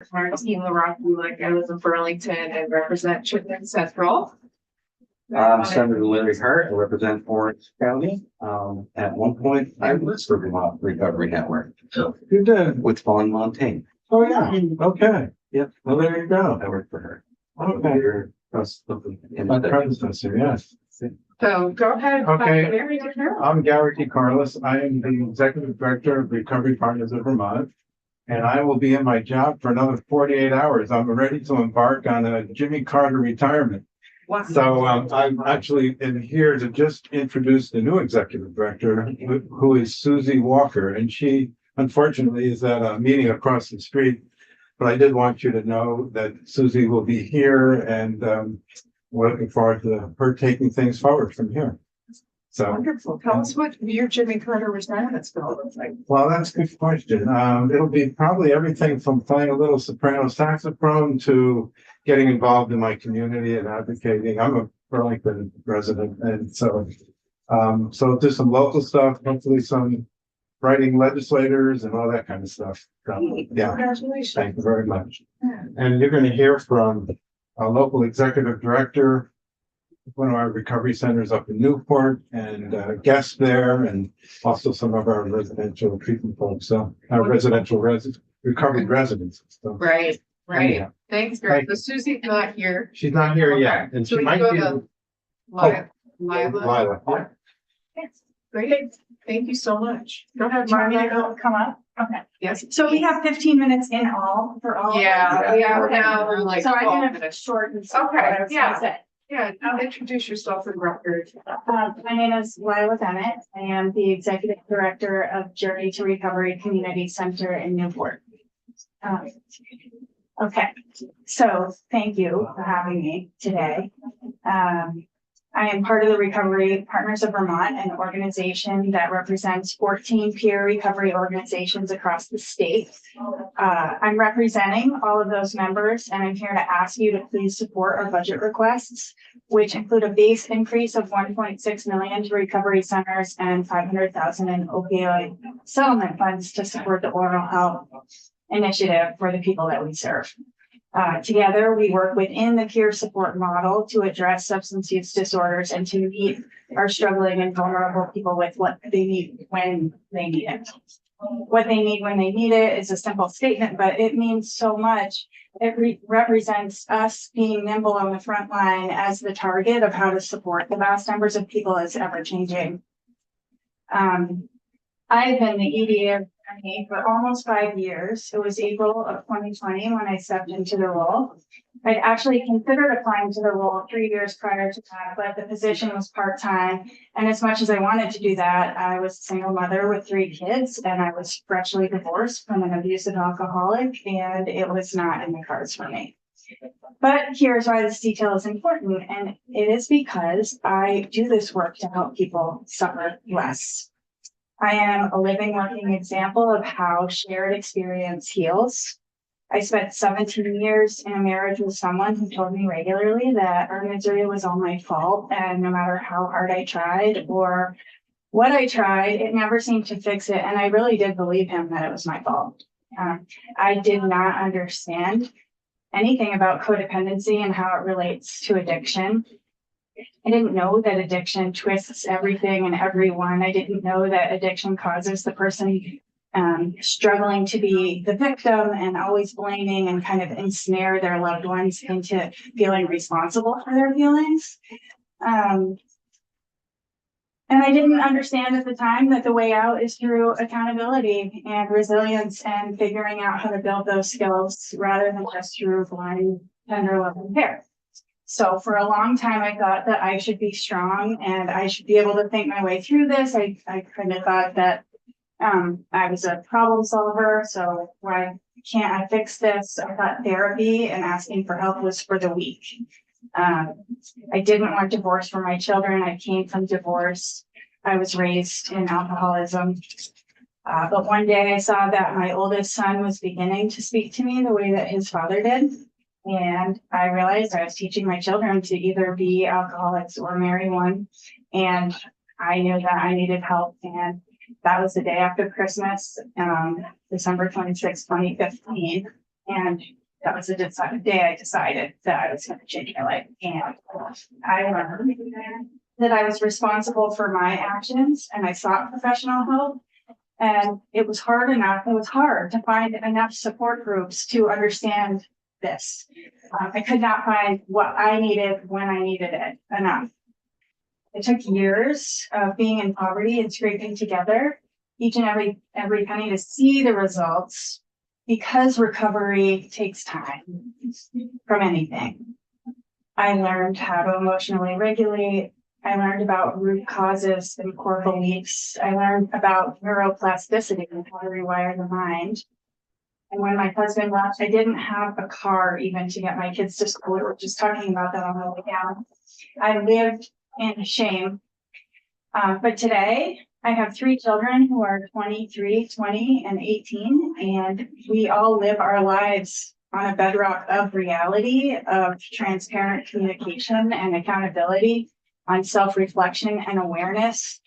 Team Rocky, like I live in Burlington and represent Chittenden Central. I'm Senator Larry Hart. I represent Orange County. At one point, I worked for Vermont Recovery Network. So You did? with Fawn Montaigne. Oh, yeah. Okay. Yep. Well, there you go. I worked for her. Okay. My predecessor, yes. So go ahead. Okay. Very good. I'm Gary T. Carlos. I am the Executive Director of Recovery Partners of Vermont. And I will be in my job for another 48 hours. I'm ready to embark on a Jimmy Carter retirement. Wow. So I'm actually in here to just introduce the new executive director, who is Susie Walker. And she unfortunately is at a meeting across the street. But I did want you to know that Susie will be here, and we're looking forward to her taking things forward from here. So, Wonderful. Tell us what your Jimmy Carter retirement's gonna look like. well, that's a good question. It'll be probably everything from playing a little soprano saxophone to getting involved in my community and advocating. I'm a Burlington resident, and so do some local stuff, hopefully some writing legislators and all that kind of stuff. Yeah, Congratulations. thank you very much. And you're going to hear from a local executive director, one of our recovery centers up in Newport, and guests there, and also some of our residential treatment folks, so our residential recovery residents. So, Right, right. Yeah. Thanks, Greg. Thank you. So Susie's not here. she's not here yet, and So she we might go be. to Lila. Lila, yeah. Great. Thank you so much. Go ahead, Do you want me to Marla. go come up? Okay. Yes. So we have 15 minutes in all for all. of Yeah, us? we have Okay. now, we're like So I'm 12 gonna minutes. shorten. Okay, what I was gonna yeah. say. Yeah, introduce yourself for the record. My name is Lila Bennett. I am the Executive Director of Journey to Recovery Community Center in Newport. Okay, so thank you for having me today. I am part of the Recovery Partners of Vermont, an organization that represents 14 peer recovery organizations across the state. I'm representing all of those members, and I'm here to ask you to please support our budget requests, which include a base increase of 1.6 million to recovery centers and 500,000 in opioid settlement funds to support the oral health initiative for the people that we serve. Together, we work within the peer support model to address substance use disorders and to meet our struggling and vulnerable people with what they need when they need it. What they need when they need it is a simple statement, but it means so much. It represents us being nimble on the front line as the target of how to support the vast numbers of people is ever changing. I've been the EDA for almost 5 years. It was April of 2020 when I stepped into the role. I'd actually considered applying to the role 3 years prior to that, but the position was part-time. And as much as I wanted to do that, I was a single mother with 3 kids, and I was freshly divorced from an abusive alcoholic, and it was not in the cards for me. But here's why this detail is important, and it is because I do this work to help people suffer less. I am a living, working example of how shared experience heals. I spent 17 years in a marriage with someone who told me regularly that our misery was all my fault, and no matter how hard I tried or what I tried, it never seemed to fix it. And I really did believe him that it was my fault. I did not understand anything about codependency and how it relates to addiction. I didn't know that addiction twists everything and everyone. I didn't know that addiction causes the person struggling to be the victim and always blaming and kind of ensnare their loved ones into feeling responsible for their feelings. And I didn't understand at the time that the way out is through accountability and resilience and figuring out how to build those skills rather than just through blind, tender love and care. So for a long time, I thought that I should be strong and I should be able to think my way through this. I kind of thought that I was a problem solver. So why can't I fix this? I thought therapy and asking for help was for the weak. I didn't want divorce for my children. I came from divorce. I was raised in alcoholism. But one day I saw that my oldest son was beginning to speak to me the way that his father did. And I realized I was teaching my children to either be alcoholics or marry one. And I knew that I needed help. And that was the day after Christmas, December 26, 2015. And that was the day I decided that I was going to change my life. And I learned that I was responsible for my actions and I sought professional help. And it was hard to find enough support groups to understand this. I could not find what I needed when I needed it enough. It took years of being in poverty and scraping together each and every penny to see the results, because recovery takes time from anything. I learned how to emotionally regulate. I learned about root causes and core beliefs. I learned about neuroplasticity and how to rewire the mind. And when my husband left, I didn't have a car even to get my kids to school. We were just talking about that on the way down. I lived in shame. But today I have 3 children who are 23, 20, and 18, and we all live our lives on a bedrock of reality, of transparent communication and accountability, on self-reflection and awareness.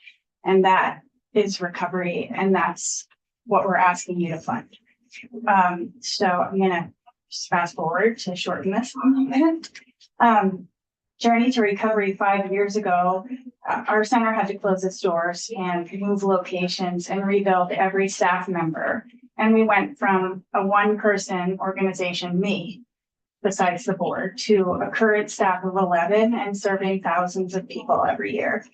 And that is recovery. And that's what we're asking you to fund. So I'm gonna just fast forward to shorten this a little bit. Journey to Recovery 5 years ago, our center had to close its doors and move locations and rebuild every staff member. And we went from a 1-person organization, me, besides the board, to a current staff of 11 and serving thousands of people every year.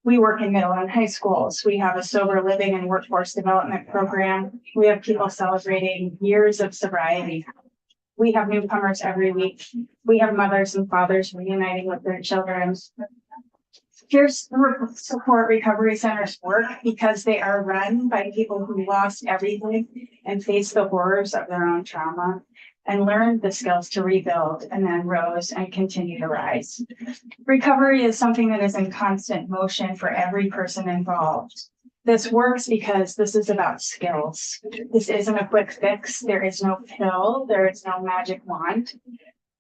We work in middle and high schools. We have a sober living and workforce development program. We have people celebrating years of sobriety. We have newcomers every week. We have mothers and fathers reuniting with their children. Here's the support recovery centers work, because they are run by people who lost everything and faced the horrors of their own trauma and learned the skills to rebuild and then rose and continue to rise. Recovery is something that is in constant motion for every person involved. This works because this is about skills. This isn't a quick fix. There is no pill. There is no magic wand.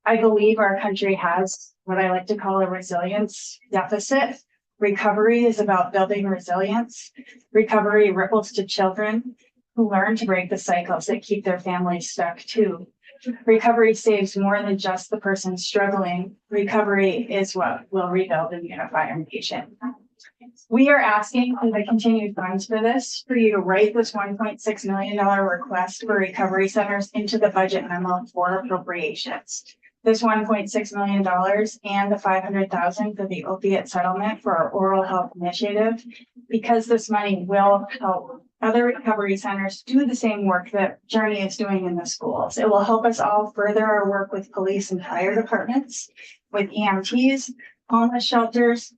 I believe our country has what I like to call a resilience deficit. Recovery is about building resilience. Recovery ripples to children who learn to break the cycles that keep their families stuck too. Recovery saves more than just the person struggling. Recovery is what will rebuild and unify our nation. We are asking for the continued funds for this, for you to write this $1.6 million request for recovery centers into the budget memo for appropriations. This $1.6 million and the $500,000 for the opiate settlement for our oral health initiative, because this money will help other recovery centers do the same work that Journey is doing in the schools. It will help us all further our work with police and fire departments, with EMTs, homeless shelters,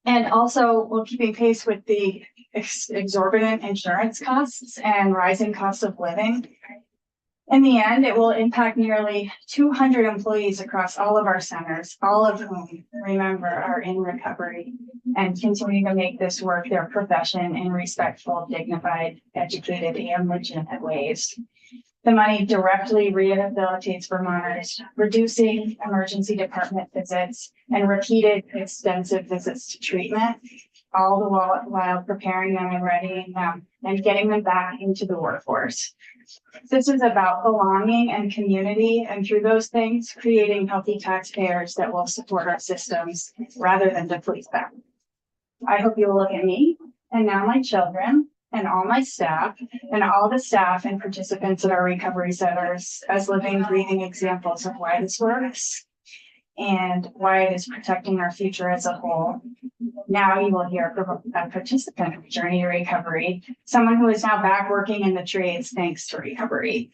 and also we're keeping pace with the exorbitant insurance costs and rising costs of living. In the end, it will impact nearly 200 employees across all of our centers, all of whom, remember, are in recovery and continue to make this work their profession in respectful, dignified, educated, and legitimate ways. The money directly rehabilitates Vermonters, reducing emergency department visits and repeated extensive visits to treatment, all the while preparing them and readying them and getting them back into the workforce. This is about belonging and community, and through those things, creating healthy taxpayers that will support our systems rather than deplete them. I hope you will look at me and now my children and all my staff and all the staff and participants at our recovery centers as living, breathing examples of why this works and why it is protecting our future as a whole. Now you will hear from a participant of Journey to Recovery, someone who is now back working in the trades thanks to recovery.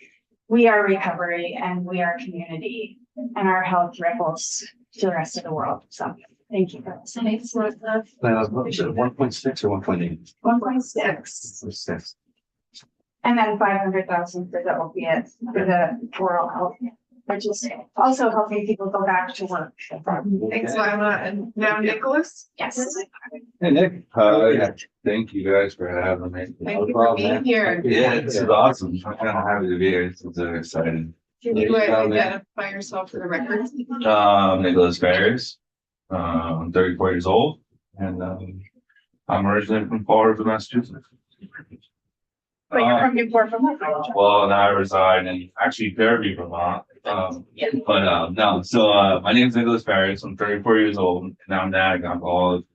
We are recovery and we are community, and our health ripples to the rest of the world. So thank you for listening. 1.6 or 1.8? 1.6. And then 500,000 for the opiate, for the oral health, which is also helping people go back to work. Thanks, Lila. And now Nicholas. Yes. Hey, Nick. Yeah. Thank you guys for having me. Thank you for being here. Yeah, this is awesome. I'm kind of happy to be here. This is exciting. Can you identify yourself for the record? Nicholas Barris. I'm 34 years old, and I'm originally from Fall River, Massachusetts. But you're from Newport, Vermont. Well, now I reside in actually Fairview, Vermont. No, so my name is Nicholas Barris. I'm 34 years old, and I'm an alcoholic.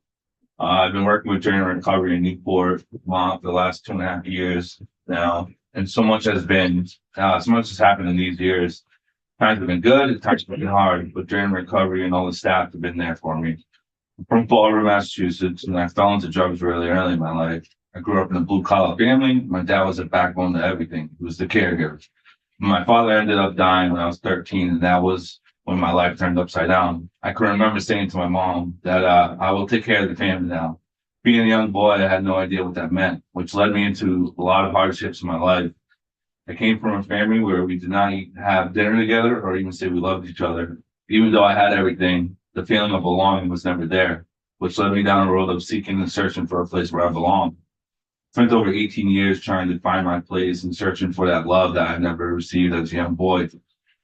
I've been working with Journey Recovery in Newport, Vermont for the last 2.5 years now. And so much has happened in these years. Times have been good, times have been hard, but Journey Recovery and all the staff have been there for me. I'm from Fall River, Massachusetts, and I fell into drugs really early in my life. I grew up in a blue collar family. My dad was a backbone to everything. He was the caregiver. My father ended up dying when I was 13, and that was when my life turned upside down. I can remember saying to my mom that I will take care of the family now. Being a young boy, I had no idea what that meant, which led me into a lot of hardships in my life. I came from a family where we did not have dinner together or even say we loved each other. Even though I had everything, the feeling of belonging was never there, which led me down a road of seeking and searching for a place where I belong. Spent over 18 years trying to find my place and searching for that love that I never received as a young boy.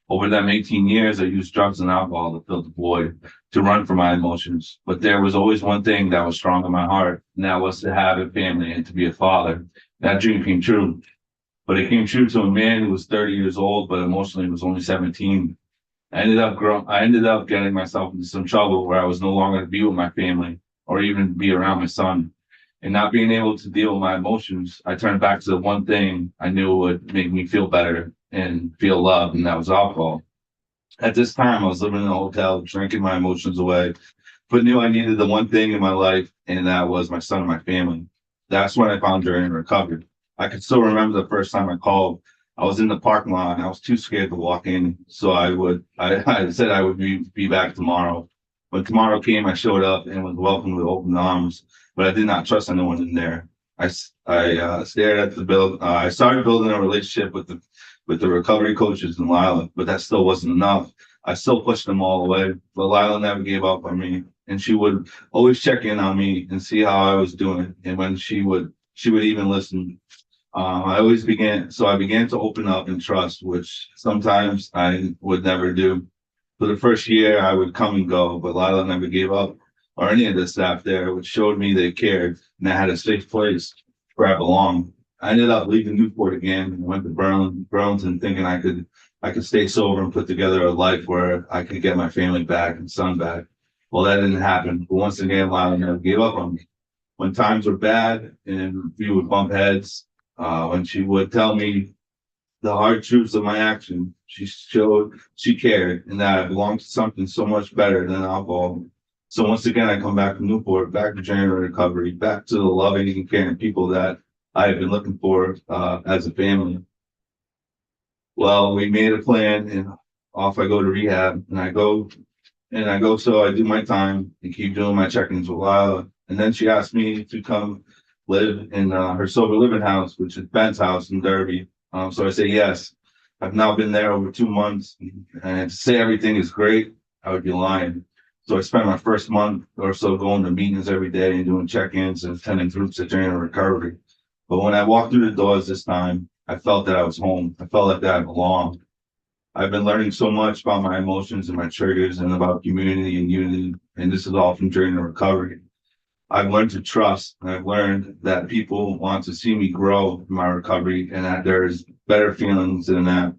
Over them 18 years, I used drugs and alcohol to fill the void, to run from my emotions. But there was always one thing that was strong in my heart, and that was to have a family and to be a father. That dream came true. But it came true to a man who was 30 years old, but emotionally was only 17. I ended up getting myself into some trouble where I was no longer to be with my family or even be around my son. And not being able to deal with my emotions, I turned back to the one thing I knew would make me feel better and feel loved, and that was alcohol. At this time, I was living in a hotel, drinking my emotions away, but knew I needed the one thing in my life, and that was my son and my family. That's when I found Journey Recovery. I can still remember the first time I called. I was in the parking lot, and I was too scared to walk in, so I said I would be back tomorrow. When tomorrow came, I showed up and was welcomed with open arms, but I did not trust anyone in there. I stared at the build. I started building a relationship with the recovery coaches and Lila, but that still wasn't enough. I still pushed them all away, but Lila never gave up on me, and she would always check in on me and see how I was doing. And when she would even listen. I began to open up and trust, which sometimes I would never do. For the first year, I would come and go, but Lila never gave up, or any of the staff there, which showed me they cared and I had a safe place where I belonged. I ended up leaving Newport again and went to Burlington, thinking I could stay sober and put together a life where I could get my family back and son back. Well, that didn't happen. But once again, Lila never gave up on me. When times were bad and we would bump heads, when she would tell me the hard truths of my action, she showed she cared and that I belonged to something so much better than alcohol. So once again, I come back from Newport, back to Journey Recovery, back to the loving and caring people that I have been looking for as a family. Well, we made a plan and off I go to rehab, and I go so I do my time and keep doing my check-ins with Lila. And then she asked me to come live in her sober living house, which is Ben's house in Derby. So I say yes. I've now been there over 2 months, and to say everything is great, I would be lying. So I spent my first month or so going to meetings every day and doing check-ins and attending groups at Journey Recovery. But when I walked through the doors this time, I felt that I was home. I felt like that I belonged. I've been learning so much about my emotions and my triggers and about community and unity, and this is all from Journey Recovery. I've learned to trust, and I've learned that people want to see me grow in my recovery and that there's better feelings than that.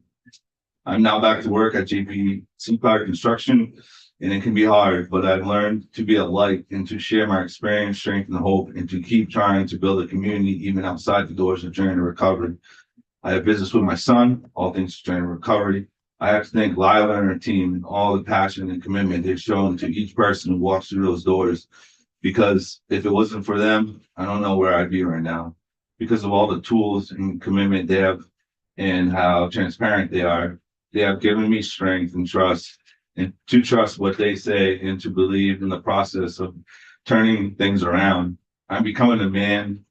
I'm now back to work at JP Seaport Construction, and it can be hard, but I've learned to be a light and to share my experience, strength, and hope, and to keep trying to build a community even outside the doors of Journey Recovery. I have business with my son, all things Journey Recovery. I have to thank Lila and her team and all the passion and commitment they've shown to each person who walks through those doors. Because if it wasn't for them, I don't know where I'd be right now. Because of all the tools and commitment they have and how transparent they are, they have given me strength and trust, and to trust what they say and to believe in the process of turning things around. I'm becoming the man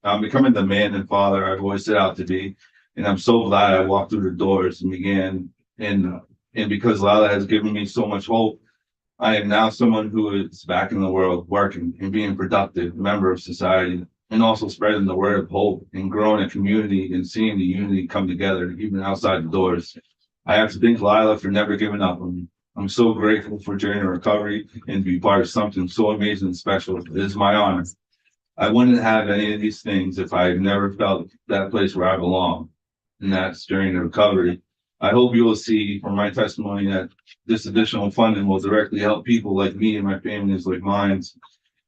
and father I've always set out to be. And I'm so glad I walked through the doors and began, and because Lila has given me so much hope, I am now someone who is back in the world, working and being a productive member of society, and also spreading the word of hope and growing a community and seeing the unity come together, even outside the doors. I have to thank Lila for never giving up on me. I'm so grateful for Journey Recovery and to be part of something so amazing and special. It is my honor. I wouldn't have any of these things if I never felt that place where I belong. And that's during the recovery. I hope you will see from my testimony that this additional funding will directly help people like me and my families like mine.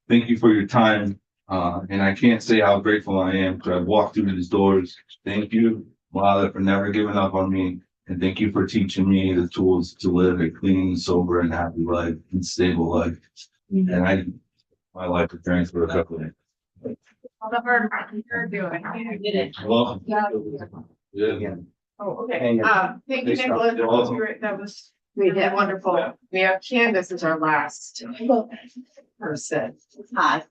Thank you for your time. And I can't say how grateful I am because I've walked through these doors. Thank you, Lala, for never giving up on me. And thank you for teaching me the tools to live a clean, sober, and happy life and stable life. And my life is thanks for a couple of All the hard work you're doing. You did it. Well, Yeah. yeah. Oh, okay. Thank you, Nicholas. That was really wonderful. We have Candace as our last person. Hi,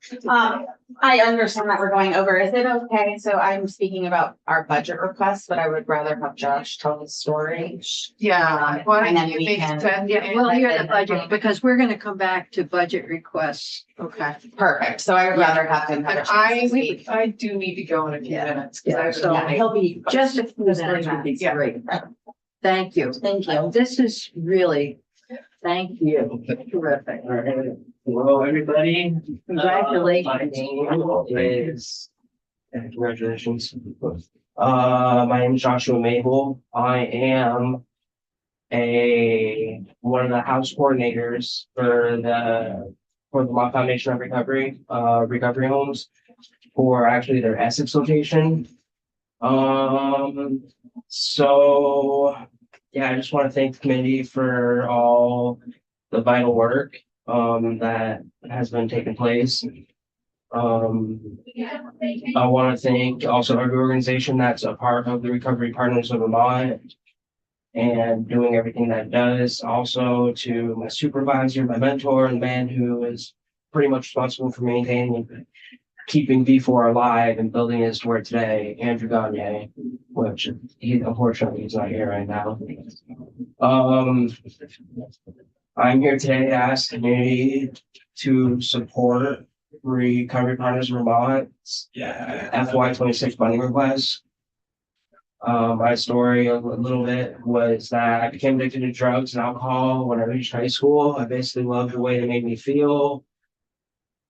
I understand that we're going over. Is it okay? So I'm speaking about our budget request, but I would rather have Josh tell the story. Yeah. Why And don't then you we make can- sense? Yeah, we'll hear the budget because we're gonna come back to budget requests. Okay, perfect. So I would rather have him have a And chance to speak. I do need to go in a few Yeah. minutes. Yeah, so Yeah, he'll be, just a few minutes would be Yeah. great. Thank you. thank you. This is really, thank you. Terrific. All right. Hello, everybody. Congratulations. My name is, congratulations. My name is Joshua Mabel. I am one of the house coordinators for the Vermont Foundation of Recovery homes for actually their Essex location. So yeah, I just want to thank the committee for all the vital work that has been taking place. I want to thank also every organization that's a part of the Recovery Partners of Vermont and doing everything that it does. Also to my supervisor, my mentor, and man who is pretty much responsible for maintaining and keeping V4 alive and building it to where today, Andrew Gagne, which unfortunately he's not here right now. I'm here today to ask the community to support Recovery Partners Vermont's FY26 funding request. My story a little bit was that I became addicted to drugs and alcohol when I reached high school. I basically loved the way they made me feel.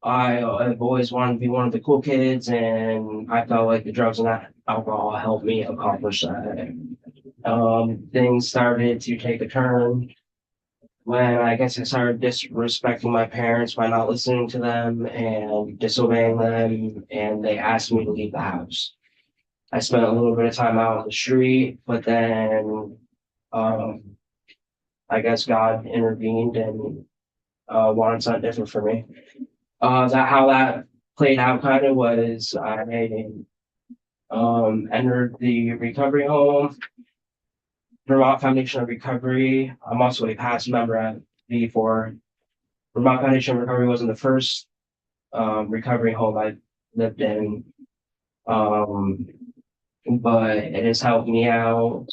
I've always wanted to be one of the cool kids, and I felt like the drugs and alcohol helped me accomplish that. Things started to take a turn when I guess I started disrespecting my parents by not listening to them and disobeying them, and they asked me to leave the house. I spent a little bit of time out on the street, but then I guess God intervened and wanted something different for me. How that played out kind of was I entered the recovery home, Vermont Foundation of Recovery. I'm also a past member at V4. Vermont Foundation of Recovery wasn't the first recovery home I lived in, but it has helped me out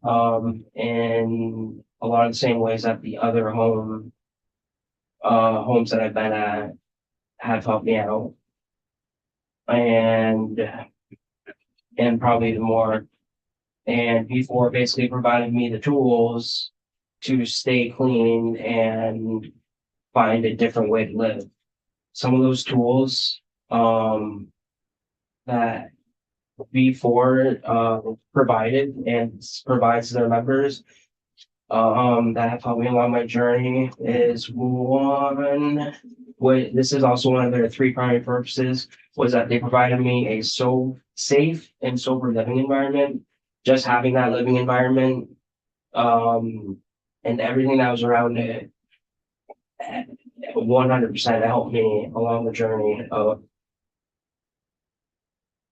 in a lot of the same ways that the other homes that I've been at have helped me out, and probably the more. And V4 basically provided me the tools to stay clean and find a different way to live. Some of those tools that V4 provided and provides their members that have helped me along my journey is one. This is also one of their three primary purposes, was that they provided me a safe and sober living environment. Just having that living environment and everything that was around it 100% helped me along the journey of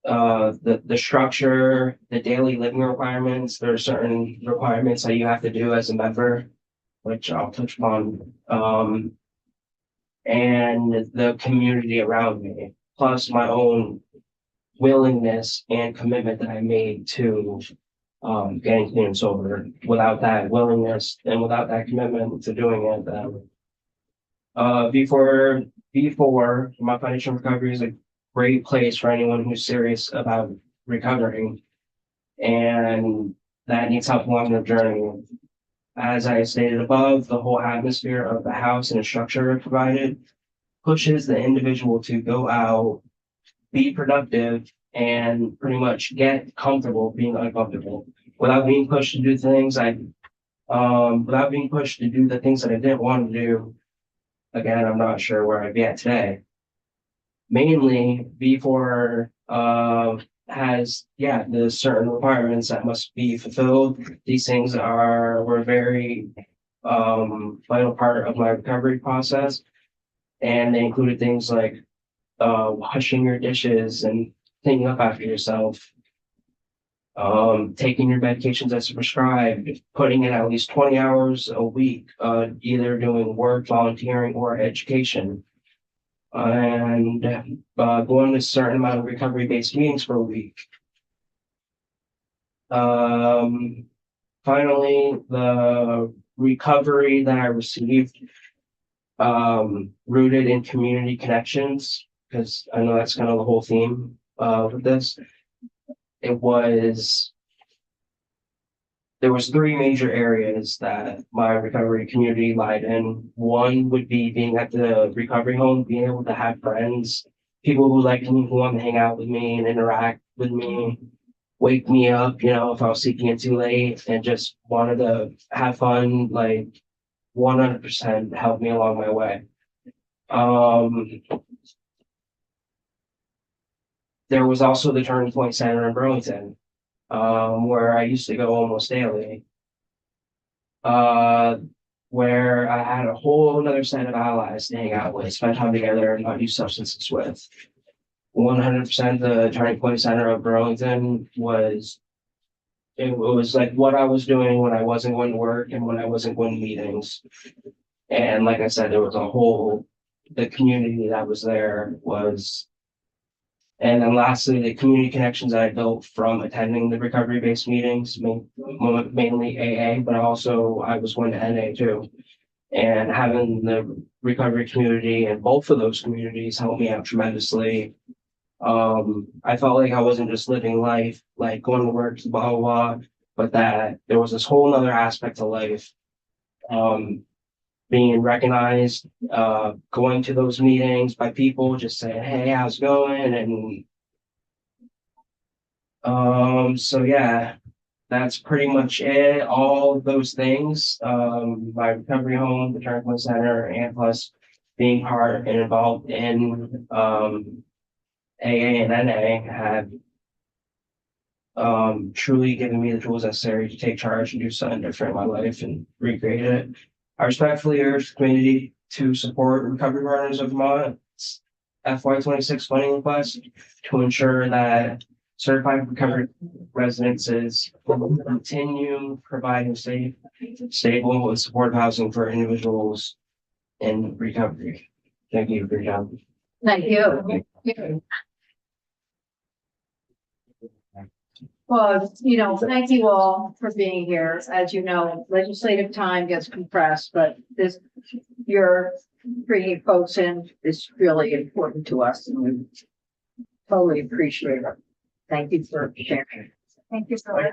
the structure, the daily living requirements. There are certain requirements that you have to do as a member, which I'll touch upon, and the community around me, plus my own willingness and commitment that I made to getting clean and sober. Without that willingness and without that commitment to doing it, then V4, my financial recovery is a great place for anyone who's serious about recovering and that needs help along their journey. As I stated above, the whole atmosphere of the house and the structure provided pushes the individual to go out be productive and pretty much get comfortable being uncomfortable without being pushed to do things without being pushed to do the things that I didn't want to do. Again, I'm not sure where I'd be at today. Mainly B4 has the certain requirements that must be fulfilled. These things were very vital part of my recovery process, and they included things like washing your dishes and cleaning up after yourself, taking your medications as prescribed, putting in at least 20 hours a week, either doing work, volunteering, or education, and going to a certain amount of recovery-based meetings per week. Finally, the recovery that I received, rooted in community connections, because I know that's kind of the whole theme with this. There was three major areas that my recovery community lied in. One would be being at the recovery home, being able to have friends, people who liked me, who wanted to hang out with me and interact with me, wake me up, if I was sleeping in too late and just wanted to have fun, like 100% helped me along my way. There was also the Turning Point Center in Burlington, where I used to go almost daily, where I had a whole another set of allies to hang out with, spend time together, and not use substances with. 100% the Turning Point Center of Burlington was like what I was doing when I wasn't going to work and when I wasn't going to meetings. And like I said, there was the community that was there was. And then lastly, the community connections that I built from attending the recovery-based meetings, mainly AA, but also I was going to NA too. And having the recovery community and both of those communities helped me out tremendously. I felt like I wasn't just living life, like going to work, blah, blah, blah, but that there was this whole other aspect of life. Being recognized, going to those meetings by people, just saying, hey, how's it going? And so yeah, that's pretty much it. All of those things, my recovery home, the Turning Point Center, and plus being part and involved in AA and NA had truly given me the tools necessary to take charge and do something different in my life and recreate it. I respectfully urge the community to support Recovery Partners of Vermont's FY26 funding request to ensure that certified recovery residences will continue providing safe, stable, and supportive housing for individuals in recovery. Thank you for your time. Thank you. Well, thank you all for being here. As you know, legislative time gets compressed, but your bringing folks in is really important to us, and we totally appreciate it. Thank you for sharing. Thank you so much.